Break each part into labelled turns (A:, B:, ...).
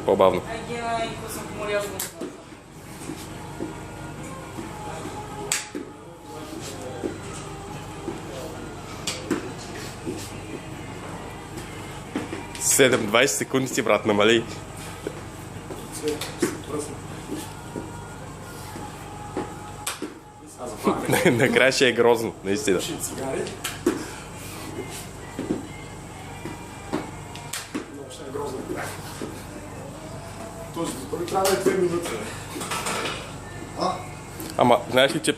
A: по-бавно. Седем, 20 секунди си, брат, намали. Накрая ще е грозно, наистина.
B: Трябва да е 2 минути.
A: Ама, знаеш ли, че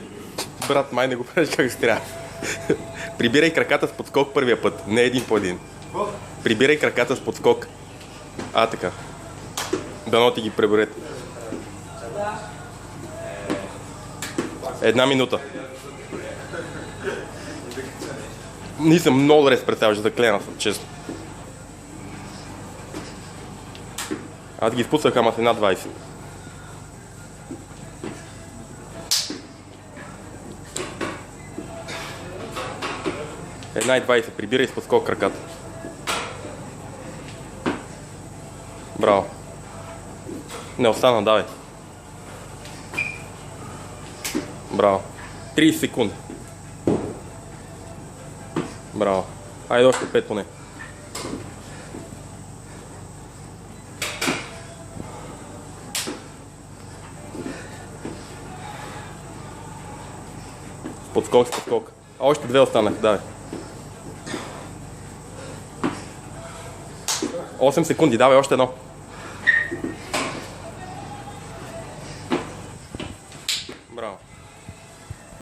A: брат, май не го правиш как се трябва. Прибирай краката с подскок първия път, не един по един. Прибирай краката с подскок. Така. Дано ти ги преберете. 1 минута. Не съм много добре се представяш, да клена съм, честно. Аз ги изпуснах, ама с 1.20. Една и 20, прибирай с подскок краката. Браво. Не остана, давай. Браво. 30 секунди. Браво. Айде още 5 поне. Подскок с подскок. Още 2 останах, давай. 8 секунди, давай още едно.